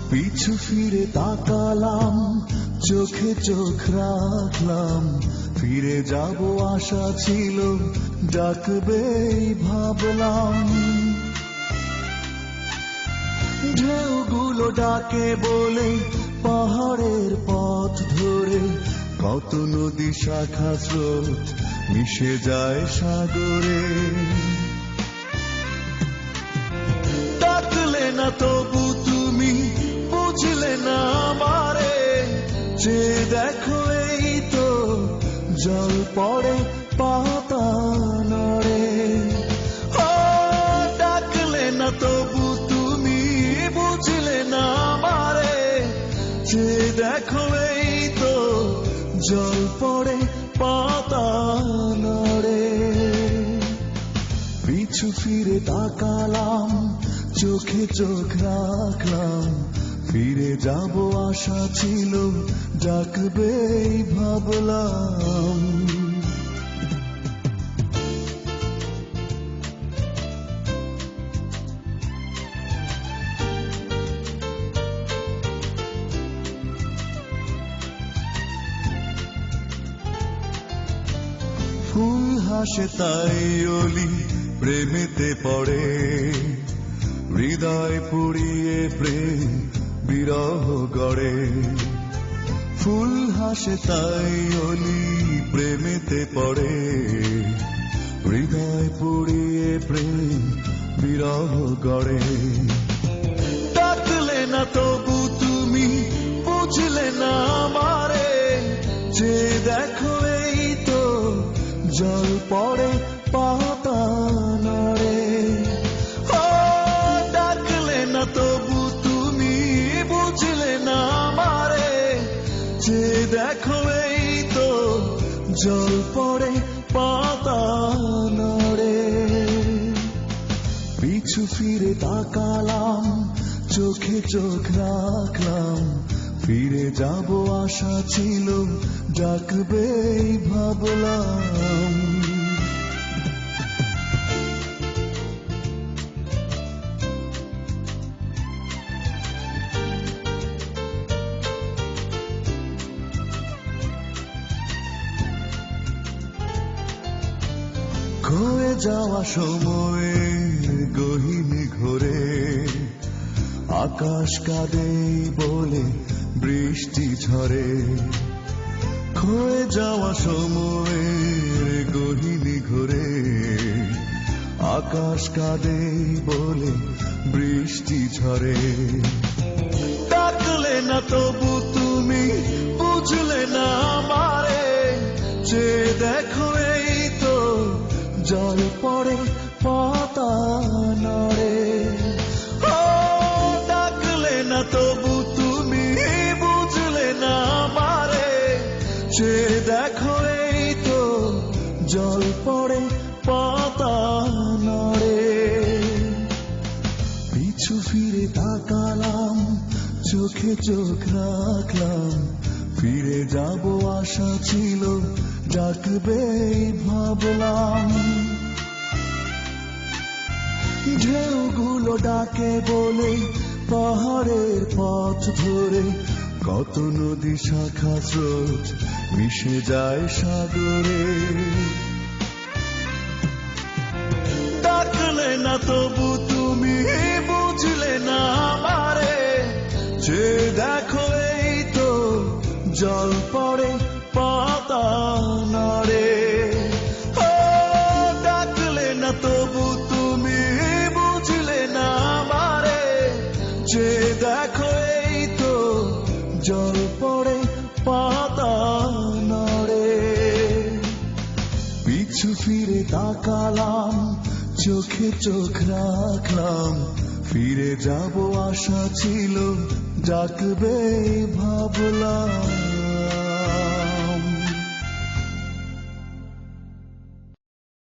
পিছু ফিরে তাকালাম, চোখে চোখ রাখলাম, ফিরে যাব আশা ছিল, ডাকবেই ভাবলাম। ঢেউগুলো ডাকে বলে পাহাড়ের পথ ধরে, কত নদী শাখা স্রোত মিশে যায় সাগরে। ডাকলে না তবু তুমি বুঝলে না আমারে, যে দেখো এই তো জল পড়ে পাতা নড়ে। ডাকলে না তবু তুমি বুঝলে না আমারে, যে দেখো এই তো জল পড়ে পাতা নড়ে। পিছু ফিরে তাকালাম, চোখে চোখ রাখলাম, ফিরে যাব আশা ছিল, ডাকবেই ভাবলাম। ফুল হাসে তাই অলি প্রেমেতে পড়ে, হৃদয় পুড়িয়ে প্রেম বিরহ গড়ে। ফুল হাসে তাই অলি প্রেমেতে পড়ে, হৃদয় পুড়িয়ে প্রেম বিরহ গড়ে। ডাকলে না তবু তুমি বুঝলে না আমারে, যে দেখো এই তো জল পড়ে পাতা নড়ে। ডাকলে না তবু তুমি বুঝলে না আমারে, যে দেখো এই তো জল পড়ে পাতা নড়ে। পিছু ফিরে তাকালাম, চোখে চোখ রাখলাম, ফিরে যাব আশা ছিল, ডাকবেই ভাবলাম। খয়ে যাওয়া সময়ের গহীনে ঘোরে, আকাশ কাঁদে বলে বৃষ্টি ঝরে। খয়ে যাওয়া সময়ের গহীনে ঘোরে, আকাশ কাঁদে বলে বৃষ্টি ঝরে। ডাকলে না তবু তুমি বুঝলে না আমারে, যে দেখো এই তো জল পড়ে পাতা নড়ে। ডাকলে না তবু তুমি বুঝলে না আমারে, যে দেখো এই তো জল পড়ে পাতা নড়ে। পিছু ফিরে তাকালাম, চোখে চোখ রাখলাম, ফিরে যাব আশা ছিল, ডাকবেই ভাবলাম। ঢেউগুলো ডাকে বলে পাহাড়ের পথ ধরে, কত নদী শাখা স্রোত মিশে যায় সাগরে। ডাকলে না তবু তুমি বুঝলে না আমারে, যে দেখো এই তো জল পড়ে পাতা নড়ে। ডাকলে না তবু তুমি বুঝলে না আমারে, যে দেখো এই তো জল পড়ে পাতা নড়ে। পিছু ফিরে তাকালাম, চোখে চোখ রাখলাম, ফিরে যাব আশা ছিল, ডাকবেই ভাবলাম।